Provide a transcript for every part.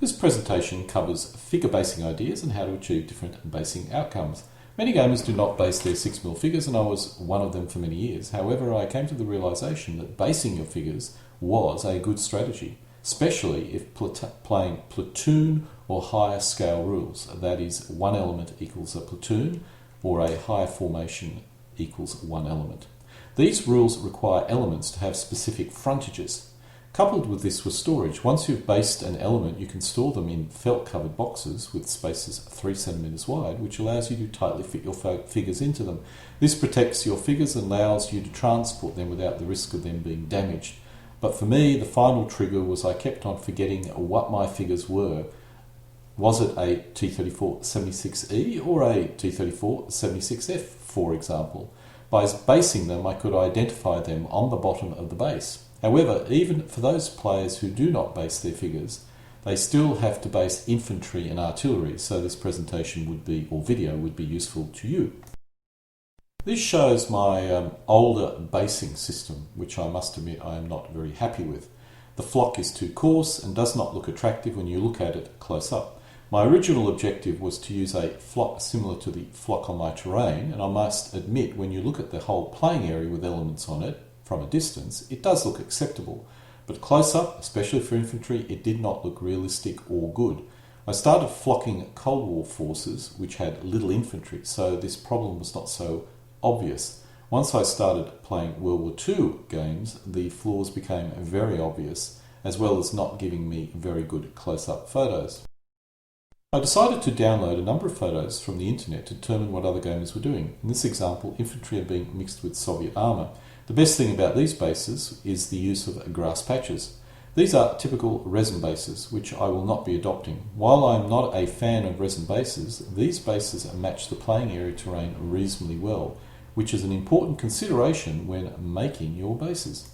This presentation covers figure basing ideas and how to achieve different basing outcomes. Many gamers do not base their 6mm figures, and I was one of them for many years. However, I came to the realisation that basing your figures was a good strategy, especially if playing platoon or higher scale rules. That is, one element equals a platoon, or a higher formation equals one element. These rules require elements to have specific frontages. Coupled with this was storage. Once you've based an element, you can store them in felt-covered boxes with spaces 3 cm wide, which allows you to tightly fit your figures into them. This protects your figures and allows you to transport them without the risk of them being damaged. But for me, the final trigger was I kept on forgetting what my figures were. Was it a T34-76E or a T34-76F, for example? By basing them, I could identify them on the bottom of the base. However, even for those players who do not base their figures, they still have to base infantry and artillery, so this presentation would be, or video would be, useful to you. This shows my older basing system, which I must admit I am not very happy with. The flock is too coarse and does not look attractive when you look at it close up. My original objective was to use a flock similar to the flock on my terrain, and I must admit when you look at the whole playing area with elements on it, from a distance, it does look acceptable, but close up, especially for infantry, it did not look realistic or good. I started flocking Cold War forces, which had little infantry, so this problem was not so obvious. Once I started playing World War II games, the flaws became very obvious, as well as not giving me very good close-up photos. I decided to download a number of photos from the internet to determine what other gamers were doing. In this example, infantry are being mixed with Soviet armour. The best thing about these bases is the use of grass patches. These are typical resin bases, which I will not be adopting. While I am not a fan of resin bases, these bases match the playing area terrain reasonably well, which is an important consideration when making your bases.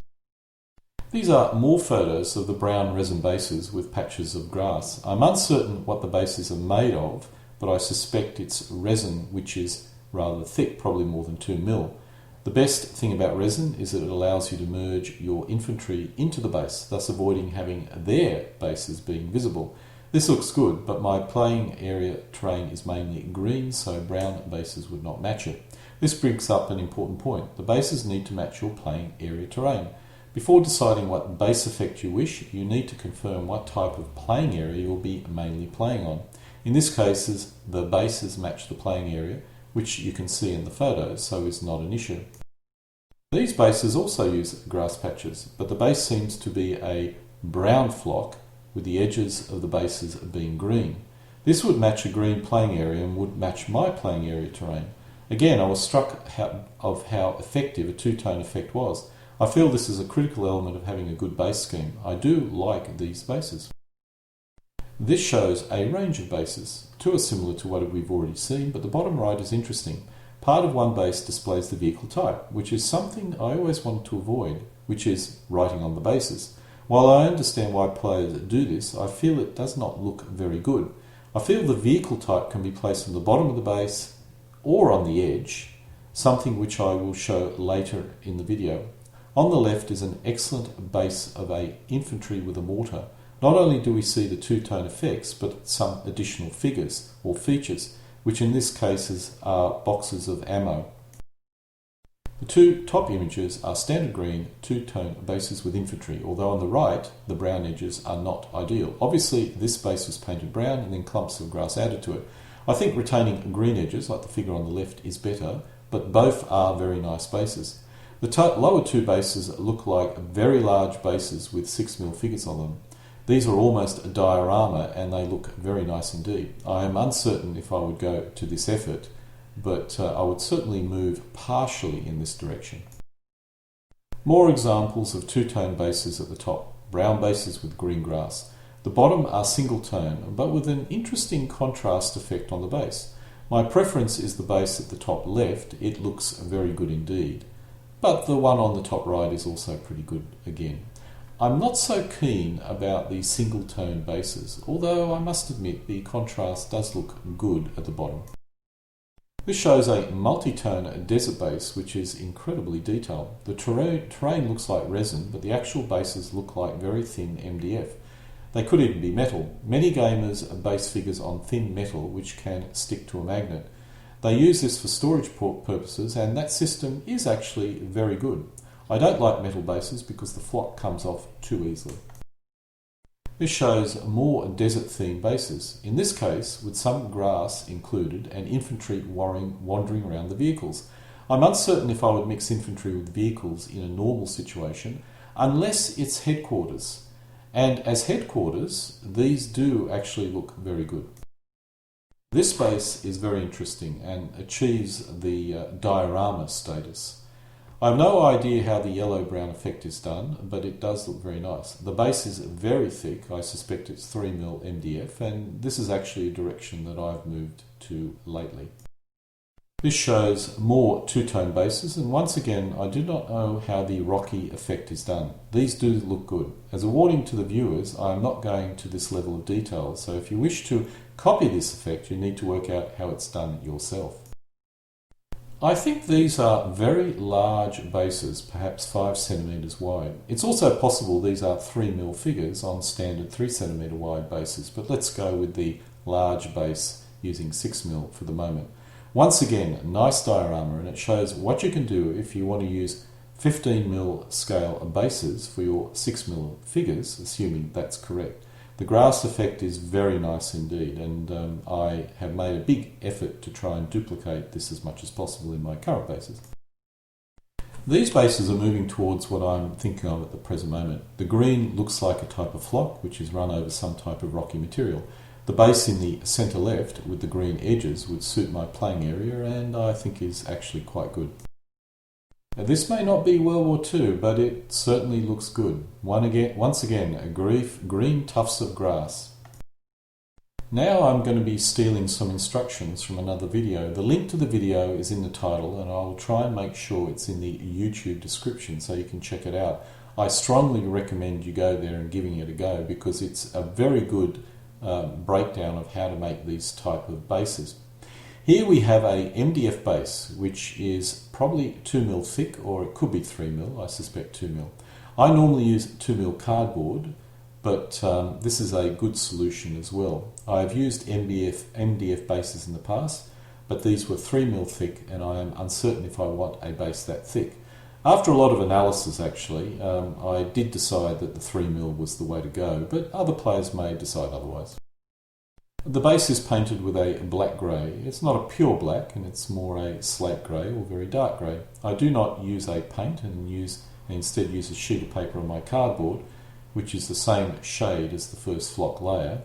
These are more photos of the brown resin bases with patches of grass. I'm uncertain what the bases are made of, but I suspect it's resin which is rather thick, probably more than 2mm. The best thing about resin is that it allows you to merge your infantry into the base, thus avoiding having their bases being visible. This looks good, but my playing area terrain is mainly green, so brown bases would not match it. This brings up an important point. The bases need to match your playing area terrain. Before deciding what base effect you wish, you need to confirm what type of playing area you'll be mainly playing on. In this case, the bases match the playing area, which you can see in the photos, so is not an issue. These bases also use grass patches, but the base seems to be a brown flock with the edges of the bases being green. This would match a green playing area and would match my playing area terrain. Again, I was struck of how effective a two-tone effect was. I feel this is a critical element of having a good base scheme. I do like these bases. This shows a range of bases. Two are similar to what we've already seen, but the bottom right is interesting. Part of one base displays the vehicle type, which is something I always wanted to avoid, which is writing on the bases. While I understand why players do this, I feel it does not look very good. I feel the vehicle type can be placed on the bottom of the base or on the edge, something which I will show later in the video. On the left is an excellent base of an infantry with a mortar. Not only do we see the two-tone effects, but some additional figures or features, which in this case are boxes of ammo. The two top images are standard green two-tone bases with infantry, although on the right the brown edges are not ideal. Obviously this base was painted brown and then clumps of grass added to it. I think retaining green edges, like the figure on the left, is better, but both are very nice bases. The lower two bases look like very large bases with 6mm figures on them. These are almost a diorama and they look very nice indeed. I am uncertain if I would go to this effort, but I would certainly move partially in this direction. More examples of two-tone bases at the top. Brown bases with green grass. The bottom are single tone, but with an interesting contrast effect on the base. My preference is the base at the top left. It looks very good indeed. But the one on the top right is also pretty good again. I'm not so keen about the single tone bases, although I must admit the contrast does look good at the bottom. This shows a multi-tone desert base which is incredibly detailed. The terrain looks like resin, but the actual bases look like very thin MDF. They could even be metal. Many gamers base figures on thin metal which can stick to a magnet. They use this for storage purposes, and that system is actually very good. I don't like metal bases because the flock comes off too easily. This shows more desert-themed bases, in this case with some grass included and infantry wandering around the vehicles. I'm uncertain if I would mix infantry with vehicles in a normal situation, unless it's headquarters. And as headquarters, these do actually look very good. This base is very interesting and achieves the diorama status. I have no idea how the yellow-brown effect is done, but it does look very nice. The base is very thick. I suspect it's 3mm MDF, and this is actually a direction that I've moved to lately. This shows more two-tone bases, and once again, I do not know how the rocky effect is done. These do look good. As a warning to the viewers, I am not going to this level of detail, so if you wish to copy this effect, you need to work out how it's done yourself. I think these are very large bases, perhaps 5 centimeters wide. It's also possible these are 3mm figures on standard 3 centimeter wide bases, but let's go with the large base using 6mm for the moment. Once again, nice diorama, and it shows what you can do if you want to use 15mm scale bases for your 6mm figures, assuming that's correct. The grass effect is very nice indeed, and I have made a big effort to try and duplicate this as much as possible in my current bases. These bases are moving towards what I'm thinking of at the present moment. The green looks like a type of flock which is run over some type of rocky material. The base in the centre left with the green edges would suit my playing area, and I think is actually quite good. Now, this may not be World War II, but it certainly looks good. Once again, a green tufts of grass. Now I'm going to be stealing some instructions from another video. The link to the video is in the title, and I'll try and make sure it's in the YouTube description so you can check it out. I strongly recommend you go there and giving it a go, because it's a very good breakdown of how to make these type of bases. Here we have a MDF base, which is probably 2mm thick, or it could be 3mm, I suspect 2mm. I normally use 2mm cardboard, but this is a good solution as well. I've used MDF bases in the past, but these were 3mm thick, and I am uncertain if I want a base that thick. After a lot of analysis, actually, I did decide that the 3mm was the way to go, but other players may decide otherwise. The base is painted with a black grey. It's not a pure black, and it's more a slate grey or very dark grey. I do not use a paint and instead use a sheet of paper on my cardboard, which is the same shade as the first flock layer.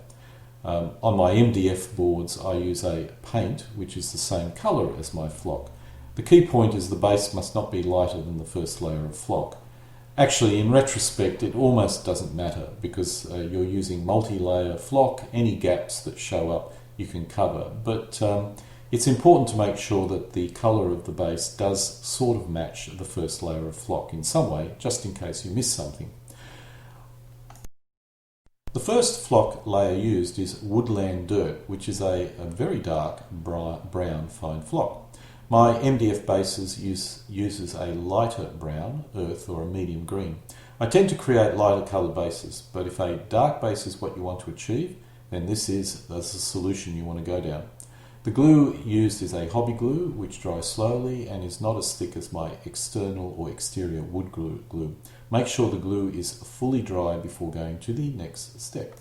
On my MDF boards I use a paint which is the same colour as my flock. The key point is the base must not be lighter than the first layer of flock. Actually, in retrospect, it almost doesn't matter, because you're using multi-layer flock. Any gaps that show up you can cover, but it's important to make sure that the colour of the base does sort of match the first layer of flock in some way, just in case you miss something. The first flock layer used is woodland dirt, which is a very dark brown fine flock. My MDF bases uses a lighter brown, earth, or a medium green. I tend to create lighter coloured bases, but if a dark base is what you want to achieve, then that's the solution you want to go down. The glue used is a hobby glue, which dries slowly and is not as thick as my external or exterior wood glue. Make sure the glue is fully dry before going to the next step.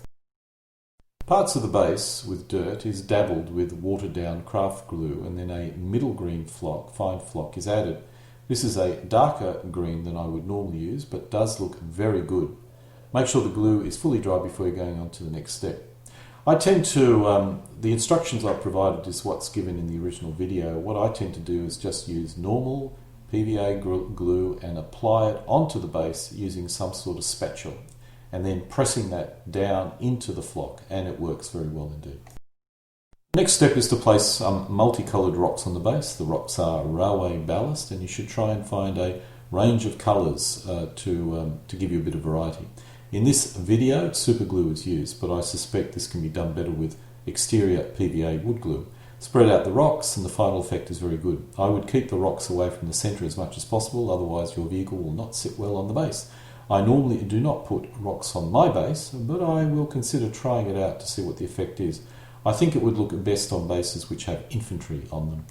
Parts of the base with dirt is dabbled with watered down craft glue, and then a middle green fine flock is added. This is a darker green than I would normally use, but does look very good. Make sure the glue is fully dry before you're going on to the next step. I tend to, the instructions I've provided is what's given in the original video. What I tend to do is just use normal PVA glue and apply it onto the base using some sort of spatula, and then pressing that down into the flock, and it works very well indeed. Next step is to place some multicoloured rocks on the base. The rocks are railway ballast, and you should try and find a range of colours to give you a bit of variety. In this video, super glue is used, but I suspect this can be done better with exterior PVA wood glue. Spread out the rocks, and the final effect is very good. I would keep the rocks away from the centre as much as possible, otherwise your vehicle will not sit well on the base. I normally do not put rocks on my base, but I will consider trying it out to see what the effect is. I think it would look best on bases which have infantry on them.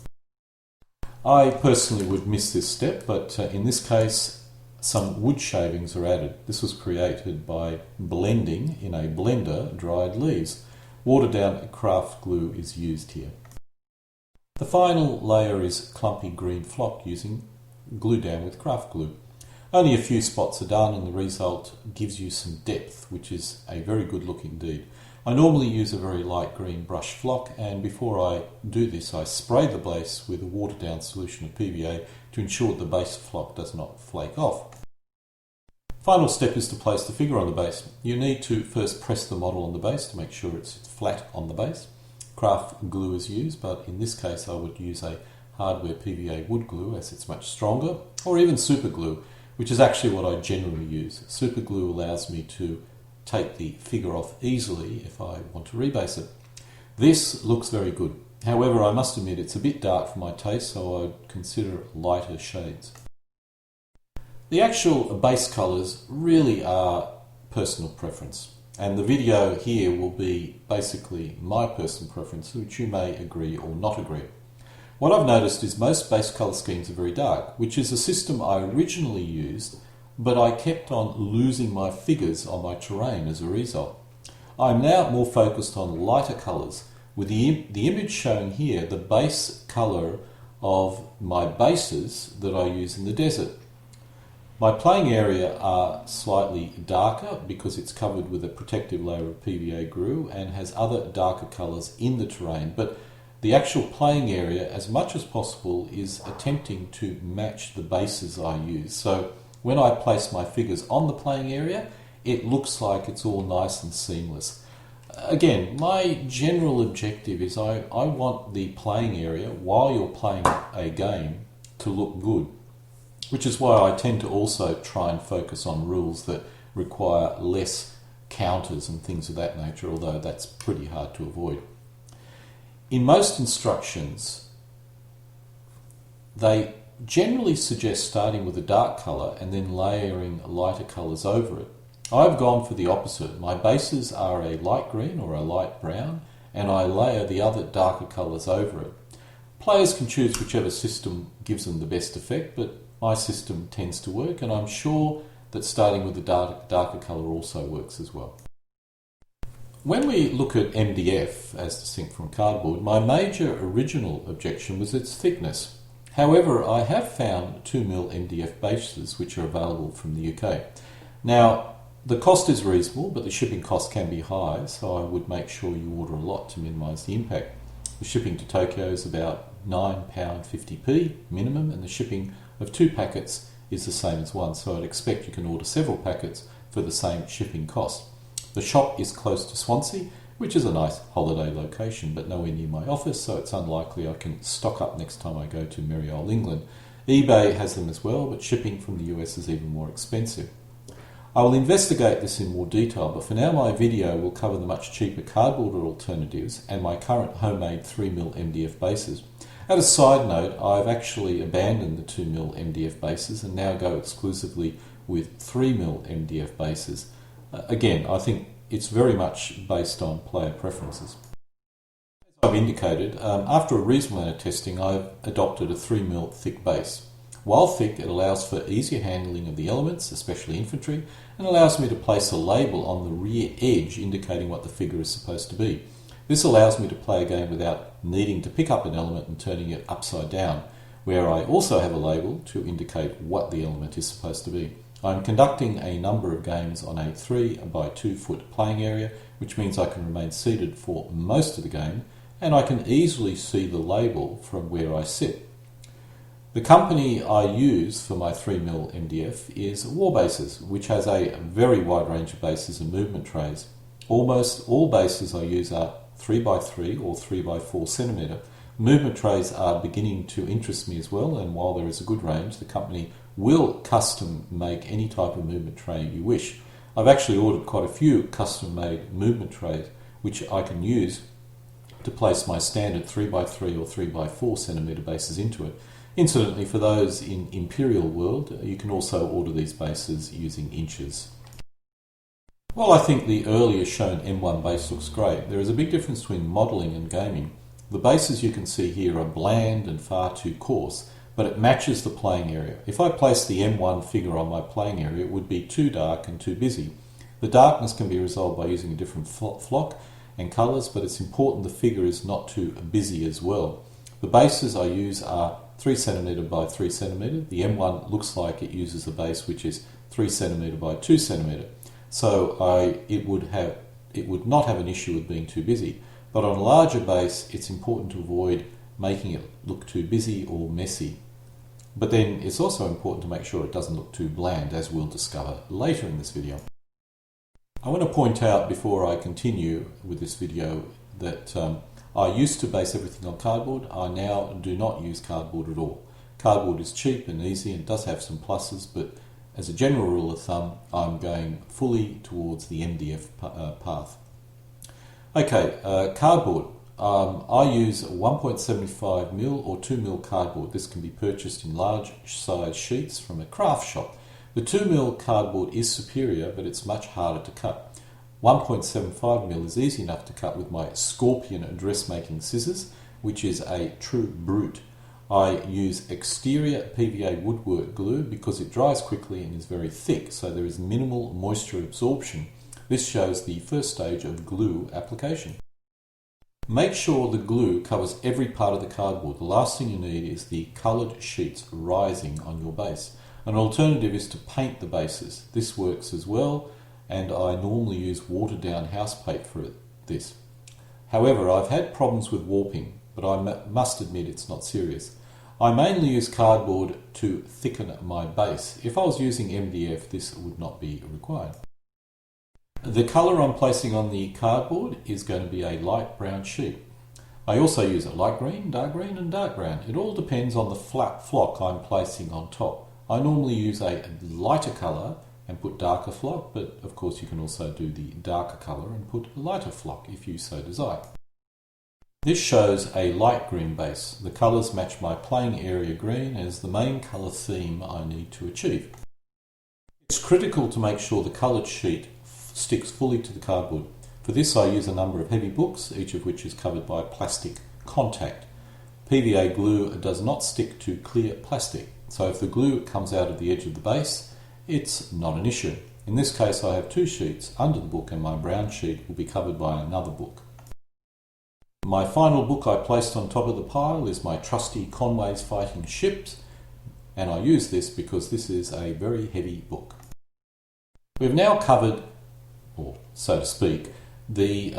I personally would miss this step, but in this case some wood shavings are added. This was created by blending in a blender dried leaves. Watered down craft glue is used here. The final layer is clumpy green flock using glue down with craft glue. Only a few spots are done and the result gives you some depth, which is a very good look indeed. I normally use a very light green brush flock, and before I do this I spray the base with a watered down solution of PVA to ensure the base flock does not flake off. Final step is to place the figure on the base. You need to first press the model on the base to make sure it's flat on the base. Craft glue is used, but in this case I would use a hardware PVA wood glue as it's much stronger, or even super glue, which is actually what I generally use. Super glue allows me to take the figure off easily if I want to rebase it. This looks very good. However, I must admit it's a bit dark for my taste, so I'd consider lighter shades. The actual base colours really are personal preference, and the video here will be basically my personal preference, which you may agree or not agree. What I've noticed is most base colour schemes are very dark, which is a system I originally used, but I kept on losing my figures on my terrain as a result. I'm now more focused on lighter colours, with the image showing here the base colour of my bases that I use in the desert. My playing area are slightly darker because it's covered with a protective layer of PVA glue and has other darker colours in the terrain, but the actual playing area, as much as possible, is attempting to match the bases I use. So when I place my figures on the playing area, it looks like it's all nice and seamless. Again, my general objective is I want the playing area, while you're playing a game, to look good, which is why I tend to also try and focus on rules that require less counters and things of that nature, although that's pretty hard to avoid. In most instructions, they generally suggest starting with a dark colour and then layering lighter colours over it. I've gone for the opposite. My bases are a light green or a light brown, and I layer the other darker colours over it. Players can choose whichever system gives them the best effect, but my system tends to work, and I'm sure that starting with the darker colour also works as well. When we look at MDF, as distinct from cardboard, my major original objection was its thickness. However, I have found 2mm MDF bases which are available from the UK. Now, the cost is reasonable, but the shipping cost can be high, so I would make sure you order a lot to minimise the impact. The shipping to Tokyo is about £9.50p minimum, and the shipping of 2 packets is the same as one, so I'd expect you can order several packets for the same shipping cost. The shop is close to Swansea, which is a nice holiday location, but nowhere near my office, so it's unlikely I can stock up next time I go to merry old England. eBay has them as well, but shipping from the US is even more expensive. I will investigate this in more detail, but for now my video will cover the much cheaper cardboard alternatives and my current homemade 3mm MDF bases. As a side note, I've actually abandoned the 2mm MDF bases and now go exclusively with 3mm MDF bases. Again, I think it's very much based on player preferences. As I've indicated, after a reasonable amount of testing, I've adopted a 3mm thick base. While thick, it allows for easier handling of the elements, especially infantry, and allows me to place a label on the rear edge indicating what the figure is supposed to be. This allows me to play a game without needing to pick up an element and turning it upside down, where I also have a label to indicate what the element is supposed to be. I'm conducting a number of games on a 3 by 2 foot playing area, which means I can remain seated for most of the game, and I can easily see the label from where I sit. The company I use for my 3mm MDF is War Bases, which has a very wide range of bases and movement trays. Almost all bases I use are 3 by 3 or 3 by 4 centimetre. Movement trays are beginning to interest me as well, and while there is a good range, the company will custom make any type of movement tray you wish. I've actually ordered quite a few custom made movement trays which I can use to place my standard 3 by 3 or 3 by 4 centimetre bases into it. Incidentally, for those in Imperial World, you can also order these bases using inches. While I think the earlier shown M1 base looks great, there is a big difference between modelling and gaming. The bases you can see here are bland and far too coarse, but it matches the playing area. If I place the M1 figure on my playing area, it would be too dark and too busy. The darkness can be resolved by using a different flock and colours, but it's important the figure is not too busy as well. The bases I use are 3cm by 3cm. The M1 looks like it uses a base which is 3cm by 2cm. So it would not have an issue with being too busy. But on a larger base, it's important to avoid making it look too busy or messy. But then it's also important to make sure it doesn't look too bland, as we'll discover later in this video. I want to point out before I continue with this video that I used to base everything on cardboard. I now do not use cardboard at all. Cardboard is cheap and easy and does have some pluses, but as a general rule of thumb, I'm going fully towards the MDF path. Okay, cardboard. I use 1.75mm or 2mm cardboard. This can be purchased in large size sheets from a craft shop. The 2mm cardboard is superior, but it's much harder to cut. 1.75mm is easy enough to cut with my Scorpion dressmaking scissors, which is a true brute. I use exterior PVA woodwork glue because it dries quickly and is very thick, so there is minimal moisture absorption. This shows the first stage of glue application. Make sure the glue covers every part of the cardboard. The last thing you need is the coloured sheets rising on your base. An alternative is to paint the bases. This works as well, and I normally use watered down house paint for this. However, I've had problems with warping, but I must admit it's not serious. I mainly use cardboard to thicken my base. If I was using MDF, this would not be required. The colour I'm placing on the cardboard is going to be a light brown sheet. I also use a light green, and dark brown. It all depends on the flock I'm placing on top. I normally use a lighter colour and put darker flock, but of course you can also do the darker colour and put lighter flock if you so desire. This shows a light green base. The colours match my playing area green as the main colour theme I need to achieve. It's critical to make sure the coloured sheet sticks fully to the cardboard. For this I use a number of heavy books, each of which is covered by plastic contact. PVA glue does not stick to clear plastic, so if the glue comes out of the edge of the base, it's not an issue. In this case I have two sheets under the book and my brown sheet will be covered by another book. My final book I placed on top of the pile is my trusty Conway's Fighting Ships, and I use this because this is a very heavy book. We've now covered, or so to speak, the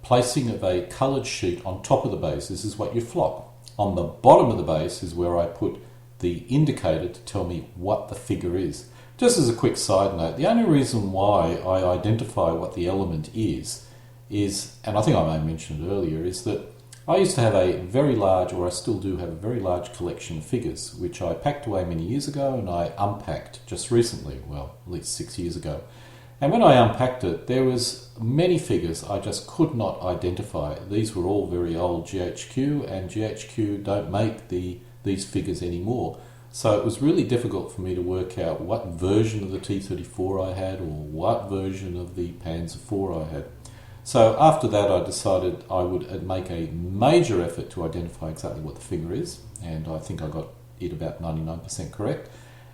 placing of a coloured sheet on top of the base. This is what you flock. On the bottom of the base is where I put the indicator to tell me what the figure is. Just as a quick side note, the only reason why I identify what the element is, and I think I may have mentioned it earlier, is that I used to have a very large, or I still do have a very large collection of figures, which I packed away many years ago and I unpacked just recently, well, at least 6 years ago. And when I unpacked it, there was many figures I just could not identify. These were all very old GHQ, and GHQ don't make these figures anymore. So it was really difficult for me to work out what version of the T-34 I had, or what version of the Panzer IV I had. So after that I decided I would make a major effort to identify exactly what the figure is, and I think I got it about 99% correct.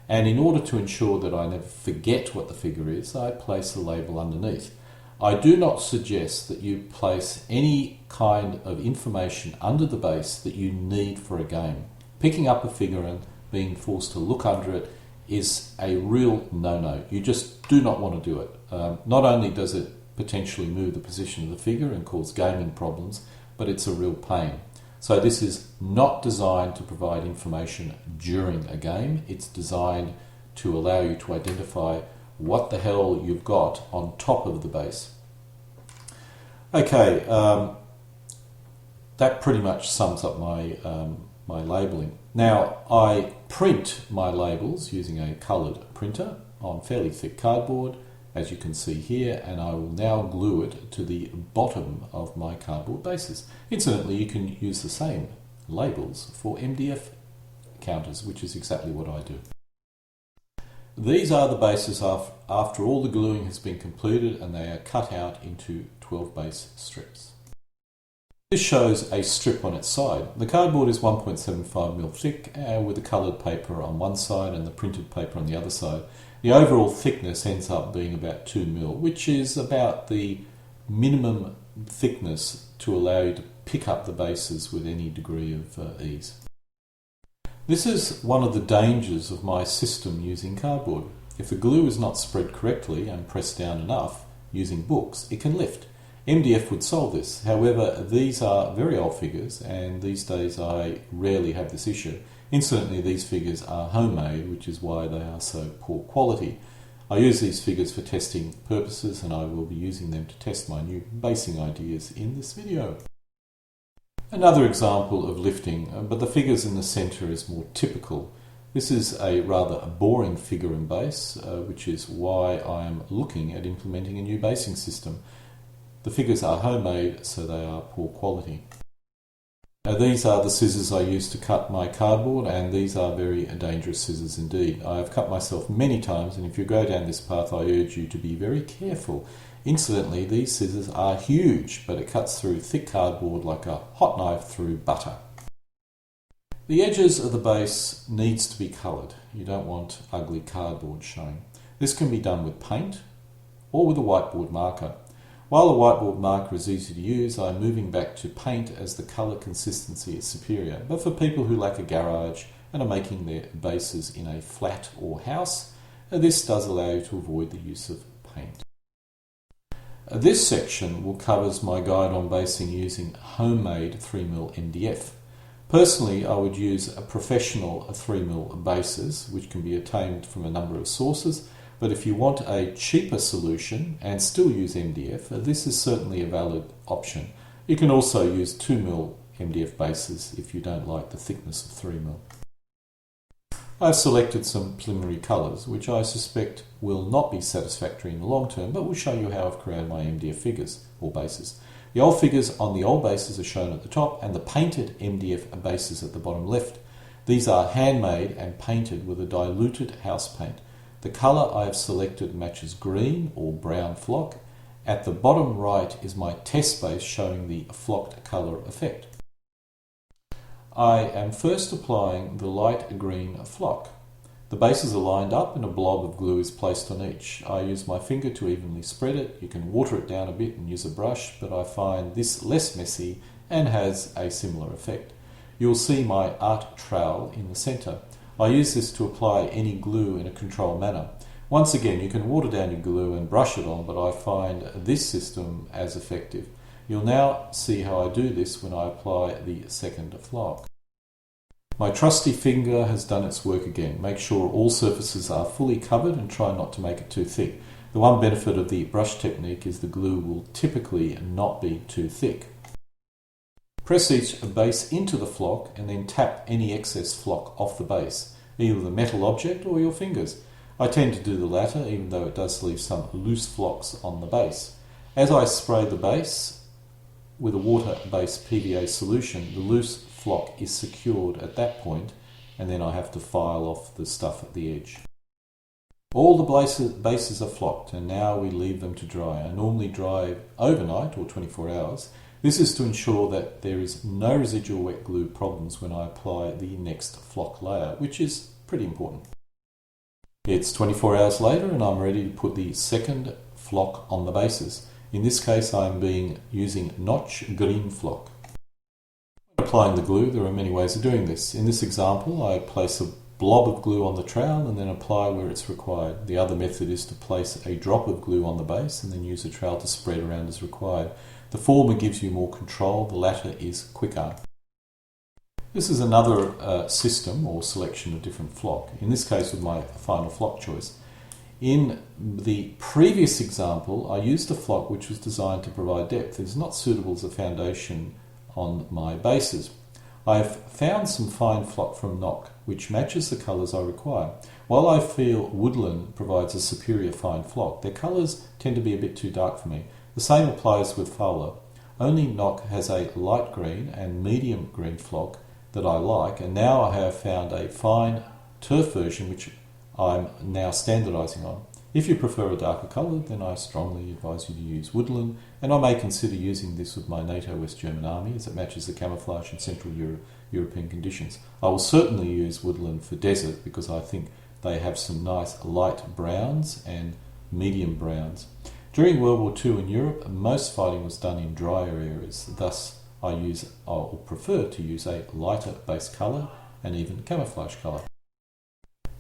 And in order to ensure that I never forget what the figure is, I place a label underneath. I do not suggest that you place any kind of information under the base that you need for a game. Picking up a figure and being forced to look under it is a real no-no. You just do not want to do it. Not only does it potentially move the position of the figure and cause gaming problems, but it's a real pain. So this is not designed to provide information during a game. It's designed to allow you to identify what the hell you've got on top of the base. Okay, that pretty much sums up my labelling. Now, I print my labels using a coloured printer on fairly thick cardboard, as you can see here, and I will now glue it to the bottom of my cardboard bases. Incidentally, you can use the same labels for MDF counters, which is exactly what I do. These are the bases after all the gluing has been completed, and they are cut out into 12 base strips. This shows a strip on its side. The cardboard is 1.75mm thick with the coloured paper on one side and the printed paper on the other side. The overall thickness ends up being about 2mm, which is about the minimum thickness to allow you to pick up the bases with any degree of ease. This is one of the dangers of my system using cardboard. If the glue is not spread correctly and pressed down enough using books, it can lift. MDF would solve this. However, these are very old figures, and these days I rarely have this issue. Incidentally, these figures are homemade, which is why they are so poor quality. I use these figures for testing purposes, and I will be using them to test my new basing ideas in this video. Another example of lifting, but the figures in the centre is more typical. This is a rather boring figure and base, which is why I am looking at implementing a new basing system. The figures are homemade, so they are poor quality. Now, these are the scissors I use to cut my cardboard, and these are very dangerous scissors indeed. I have cut myself many times, and if you go down this path, I urge you to be very careful. Incidentally, these scissors are huge, but it cuts through thick cardboard like a hot knife through butter. The edges of the base needs to be coloured. You don't want ugly cardboard showing. This can be done with paint or with a whiteboard marker. While the whiteboard marker is easy to use, I'm moving back to paint as the colour consistency is superior. But for people who lack a garage and are making their bases in a flat or house, this does allow you to avoid the use of paint. This section will cover my guide on basing using homemade 3mm MDF. Personally, I would use a professional 3mm bases, which can be obtained from a number of sources. But if you want a cheaper solution and still use MDF, this is certainly a valid option. You can also use 2mm MDF bases if you don't like the thickness of 3mm. I've selected some preliminary colours, which I suspect will not be satisfactory in the long term, but will show you how I've created my MDF figures or bases. The old figures on the old bases are shown at the top, and the painted MDF bases at the bottom left. These are handmade and painted with a diluted house paint. The colour I have selected matches green or brown flock. At the bottom right is my test base showing the flocked colour effect. I am first applying the light green flock. The bases are lined up and a blob of glue is placed on each. I use my finger to evenly spread it. You can water it down a bit and use a brush, but I find this less messy and has a similar effect. You'll see my art trowel in the centre. I use this to apply any glue in a controlled manner. Once again, you can water down your glue and brush it on, but I find this system as effective. You'll now see how I do this when I apply the second flock. My trusty finger has done its work again. Make sure all surfaces are fully covered and try not to make it too thick. The one benefit of the brush technique is the glue will typically not be too thick. Press each base into the flock and then tap any excess flock off the base, either the metal object or your fingers. I tend to do the latter, even though it does leave some loose flocks on the base. As I spray the base with a water-based PVA solution, the loose flock is secured at that point, and then I have to file off the stuff at the edge. All the bases are flocked, and now we leave them to dry. I normally dry overnight or 24 hours. This is to ensure that there is no residual wet glue problems when I apply the next flock layer, which is pretty important. It's 24 hours later and I'm ready to put the second flock on the bases. In this case I'm using notch green flock. When applying the glue, there are many ways of doing this. In this example I place a blob of glue on the trowel and then apply where it's required. The other method is to place a drop of glue on the base and then use a trowel to spread around as required. The former gives you more control, the latter is quicker. This is another system or selection of different flock, in this case with my final flock choice. In the previous example, I used a flock which was designed to provide depth. It is not suitable as a foundation on my bases. I've found some fine flock from Nock, which matches the colours I require. While I feel Woodland provides a superior fine flock, their colours tend to be a bit too dark for me. The same applies with Fowler. Only Nock has a light green and medium green flock that I like, and now I have found a fine turf version which I'm now standardising on. If you prefer a darker colour, then I strongly advise you to use woodland, and I may consider using this with my NATO West German Army as it matches the camouflage in Central European conditions. I will certainly use woodland for desert because I think they have some nice light browns and medium browns. During World War II in Europe, most fighting was done in drier areas, thus I prefer to use a lighter base colour and even camouflage colour.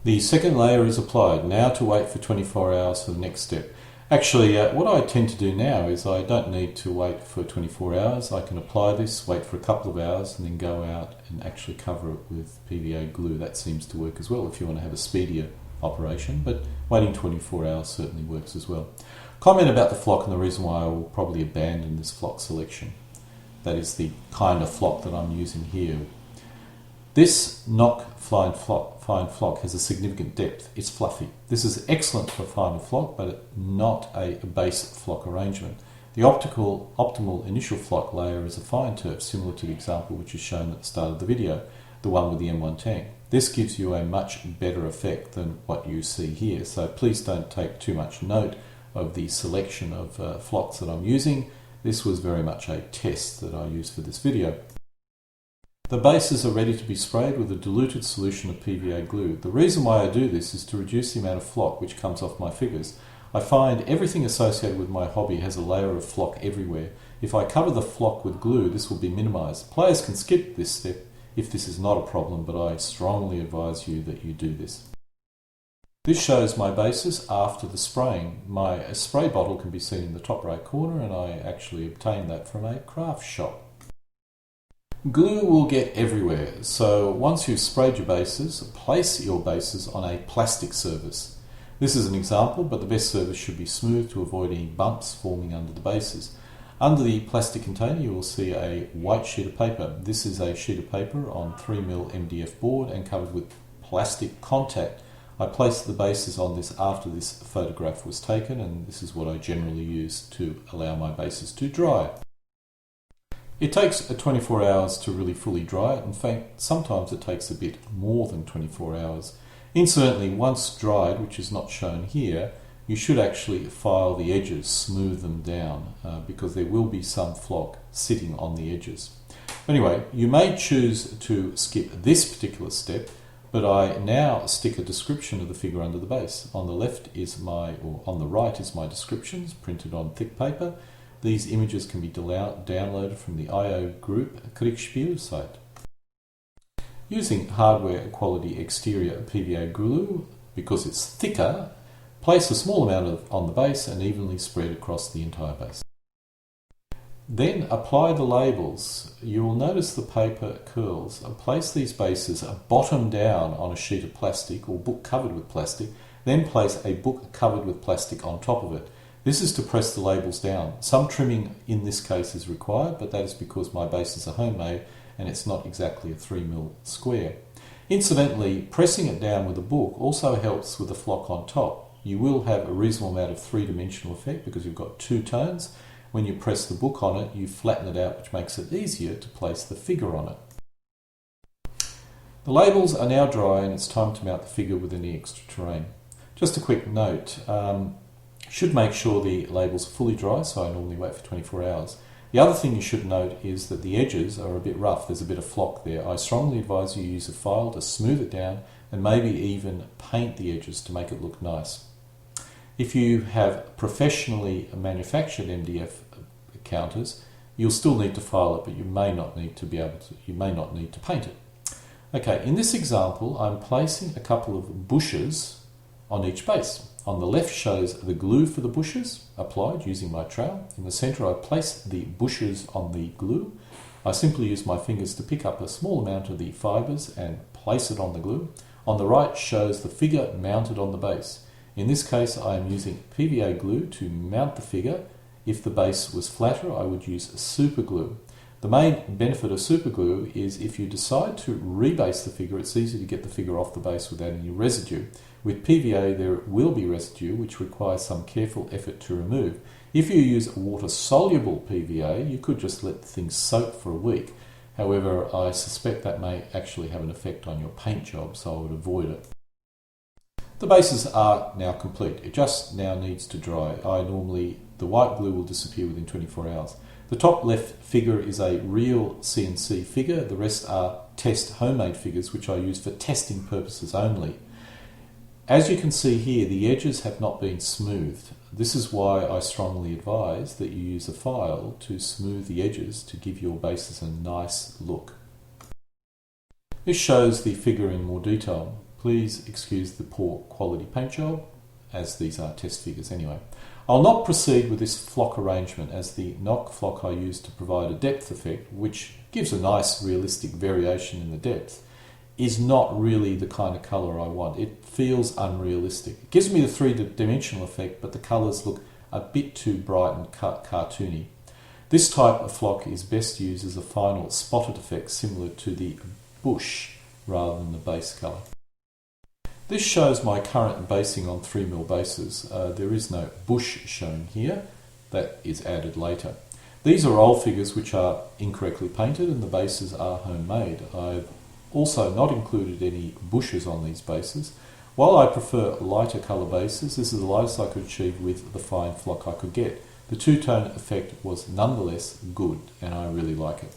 The second layer is applied. Now to wait for 24 hours for the next step. Actually, what I tend to do now is I don't need to wait for 24 hours. I can apply this, wait for a couple of hours, and then go out and actually cover it with PVA glue. That seems to work as well if you want to have a speedier operation, but waiting 24 hours certainly works as well. Comment about the flock and the reason why I will probably abandon this flock selection. That is the kind of flock that I'm using here. This Nock fine flock has a significant depth. It's fluffy. This is excellent for finer flock, but not a base flock arrangement. The optimal initial flock layer is a fine turf, similar to the example which is shown at the start of the video, the one with the M1 tank. This gives you a much better effect than what you see here, so please don't take too much note of the selection of flocks that I'm using. This was very much a test that I used for this video. The bases are ready to be sprayed with a diluted solution of PVA glue. The reason why I do this is to reduce the amount of flock which comes off my figures. I find everything associated with my hobby has a layer of flock everywhere. If I cover the flock with glue, this will be minimised. Players can skip this step if this is not a problem, but I strongly advise you that you do this. This shows my bases after the spraying. My spray bottle can be seen in the top right corner, and I actually obtained that from a craft shop. Glue will get everywhere, so once you've sprayed your bases, place your bases on a plastic surface. This is an example, but the best surface should be smooth to avoid any bumps forming under the bases. Under the plastic container you will see a white sheet of paper. This is a sheet of paper on 3mm MDF board and covered with plastic contact. I placed the bases on this after this photograph was taken, and this is what I generally use to allow my bases to dry. It takes 24 hours to really fully dry it. In fact, sometimes it takes a bit more than 24 hours. Incidentally, once dried, which is not shown here, you should actually file the edges, smooth them down, because there will be some flock sitting on the edges. Anyway, you may choose to skip this particular step, but I now stick a description of the figure under the base. On the right is my descriptions printed on thick paper. These images can be downloaded from the IO group Kriegsspiel-führer site. Using hardware quality exterior PVA glue, because it's thicker, place a small amount on the base and evenly spread across the entire base. Then apply the labels. You will notice the paper curls. Place these bases bottom down on a sheet of plastic or book covered with plastic, then place a book covered with plastic on top of it. This is to press the labels down. Some trimming in this case is required, but that is because my bases are homemade and it's not exactly a 3mm square. Incidentally, pressing it down with a book also helps with the flock on top. You will have a reasonable amount of three-dimensional effect because you've got two tones. When you press the book on it, you flatten it out, which makes it easier to place the figure on it. The labels are now dry and it's time to mount the figure with any extra terrain. Just a quick note. Should make sure the labels are fully dry, so I normally wait for 24 hours. The other thing you should note is that the edges are a bit rough. There's a bit of flock there. I strongly advise you use a file to smooth it down and maybe even paint the edges to make it look nice. If you have professionally manufactured MDF counters, you'll still need to file it, but you may not need to paint it. Okay, in this example, I'm placing a couple of bushes on each base. On the left shows the glue for the bushes applied using my trowel. In the center I place the bushes on the glue. I simply use my fingers to pick up a small amount of the fibers and place it on the glue. On the right shows the figure mounted on the base. In this case I am using PVA glue to mount the figure. If the base was flatter I would use super glue. The main benefit of super glue is if you decide to rebase the figure, it's easy to get the figure off the base without any residue. With PVA there will be residue which requires some careful effort to remove. If you use water-soluble PVA, you could just let things soak for a week. However, I suspect that may actually have an effect on your paint job, so I would avoid it. The bases are now complete. It just now needs to dry. The white glue will disappear within 24 hours. The top left figure is a real CNC figure. The rest are test homemade figures, which I use for testing purposes only. As you can see here, the edges have not been smoothed. This is why I strongly advise that you use a file to smooth the edges to give your bases a nice look. This shows the figure in more detail. Please excuse the poor quality paint job, as these are test figures anyway. I'll not proceed with this flock arrangement, as the knock flock I use to provide a depth effect, which gives a nice realistic variation in the depth, is not really the kind of colour I want. It feels unrealistic. It gives me the three-dimensional effect, but the colours look a bit too bright and cartoony. This type of flock is best used as a final spotted effect similar to the bush rather than the base colour. This shows my current basing on 3mm bases. There is no bush shown here. That is added later. These are old figures which are incorrectly painted, and the bases are homemade. I've also not included any bushes on these bases. While I prefer lighter colour bases, this is the lightest I could achieve with the fine flock I could get. The two-tone effect was nonetheless good, and I really like it.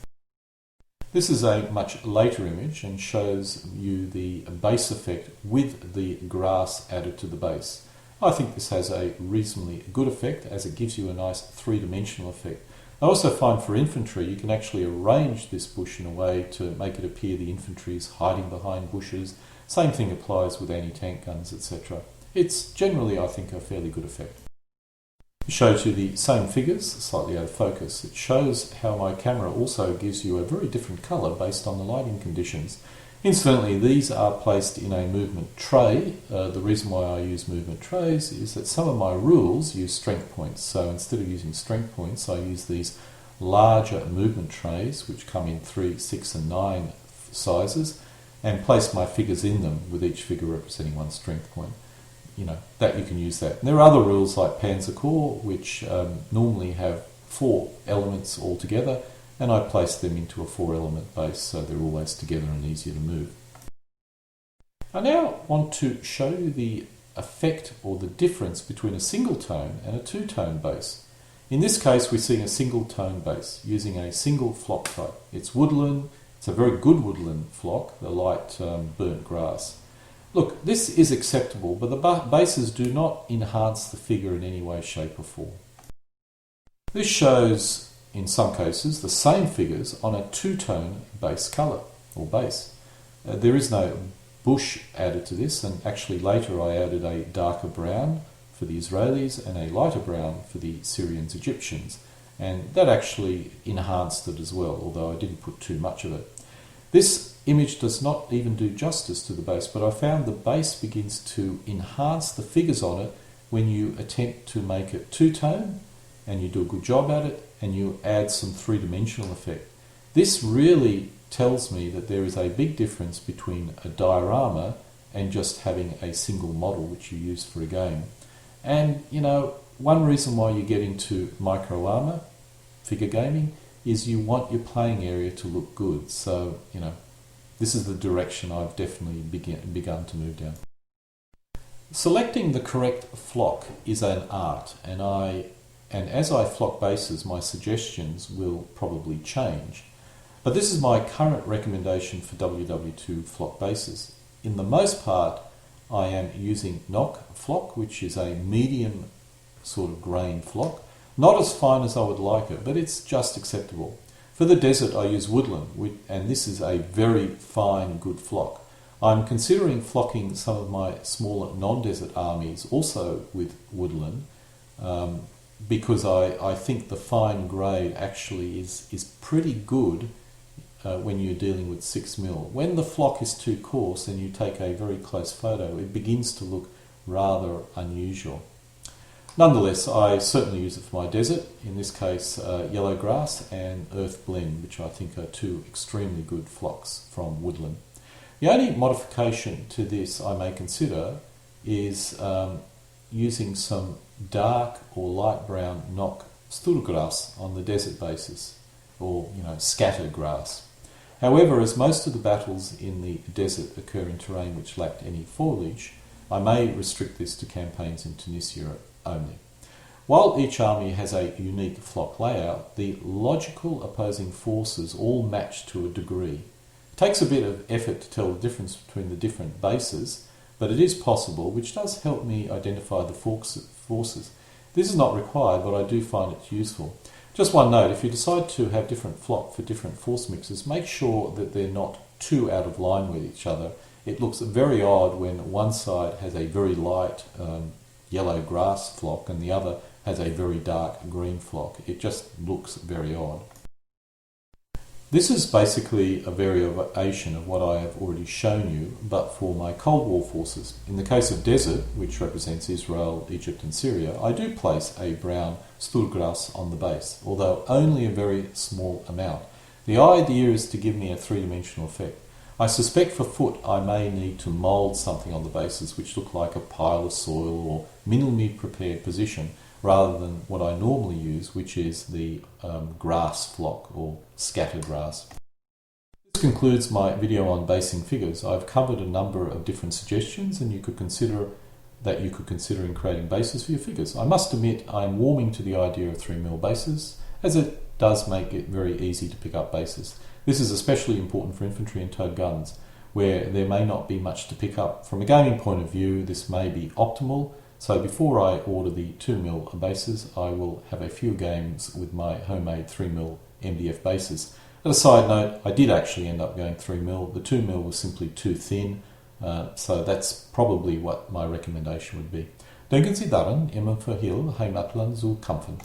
This is a much later image and shows you the base effect with the grass added to the base. I think this has a reasonably good effect, as it gives you a nice three-dimensional effect. I also find for infantry you can actually arrange this bush in a way to make it appear the infantry is hiding behind bushes. Same thing applies with anti-tank guns, etc. It's generally, I think, a fairly good effect. It shows you the same figures, slightly out of focus. It shows how my camera also gives you a very different colour based on the lighting conditions. Incidentally, these are placed in a movement tray. The reason why I use movement trays is that some of my rules use strength points. So instead of using strength points, I use these larger movement trays, which come in 3, 6 and 9 sizes, and place my figures in them, with each figure representing one strength point. You know, that you can use that. And there are other rules like Panzer Corps, which normally have 4 elements altogether, and I place them into a 4-element base so they're always together and easier to move. I now want to show you the effect or the difference between a single tone and a two-tone base. In this case, we're seeing a single tone base using a single flock type. It's woodland. It's a very good woodland flock, the light burnt grass. Look, this is acceptable, but the bases do not enhance the figure in any way, shape or form. This shows, in some cases, the same figures on a two-tone base colour, or base. There is no bush added to this, and actually later I added a darker brown for the Israelis and a lighter brown for the Syrians, Egyptians, and that actually enhanced it as well, although I didn't put too much of it. This image does not even do justice to the base, but I found the base begins to enhance the figures on it when you attempt to make it two-tone, and you do a good job at it, and you add some three-dimensional effect. This really tells me that there is a big difference between a diorama and just having a single model which you use for a game. And, you know, one reason why you get into Micro-Armour, figure gaming, is you want your playing area to look good. So, you know, this is the direction I've definitely begun to move down. Selecting the correct flock is an art, and as I flock bases, my suggestions will probably change. But this is my current recommendation for WW2 flock bases. In the most part, I am using knock flock, which is a medium sort of grain flock. Not as fine as I would like it, but it's just acceptable. For the desert, I use woodland, and this is a very fine, good flock. I'm considering flocking some of my smaller non-desert armies also with woodland, because I think the fine grade actually is pretty good when you're dealing with 6mm. When the flock is too coarse and you take a very close photo, it begins to look rather unusual. Nonetheless, I certainly use it for my desert, in this case yellow grass and earth blend, which I think are two extremely good flocks from woodland. The only modification to this I may consider is using some dark or light brown knock Sturgras on the desert basis, or scattered grass. However, as most of the battles in the desert occur in terrain which lacked any foliage, I may restrict this to campaigns in Tunisia only. While each army has a unique flock layout, the logical opposing forces all match to a degree. It takes a bit of effort to tell the difference between the different bases, but it is possible, which does help me identify the forces. This is not required, but I do find it useful. Just one note, if you decide to have different flock for different force mixes, make sure that they're not too out of line with each other. It looks very odd when one side has a very light yellow grass flock and the other has a very dark green flock. It just looks very odd. This is basically a variation of what I have already shown you, but for my Cold War forces. In the case of desert, which represents Israel, Egypt and Syria, I do place a brown Stuhlgras on the base, although only a very small amount. The idea is to give me a three-dimensional effect. I suspect for foot I may need to mould something on the bases which look like a pile of soil or minimally prepared position, rather than what I normally use, which is the grass flock or scatter grass. This concludes my video on basing figures. I've covered a number of different suggestions and you could consider in creating bases for your figures. I must admit I'm warming to the idea of 3mm bases, as it does make it very easy to pick up bases. This is especially important for infantry and towed guns, where there may not be much to pick up. From a gaming point of view, this may be optimal, so before I order the 2mm bases, I will have a few games with my homemade 3mm MDF bases. As a side note, I did actually end up going 3mm. The 2mm was simply too thin, so that's probably what my recommendation would be. Denken Sie daran, immer für Heimatland zu kämpfen.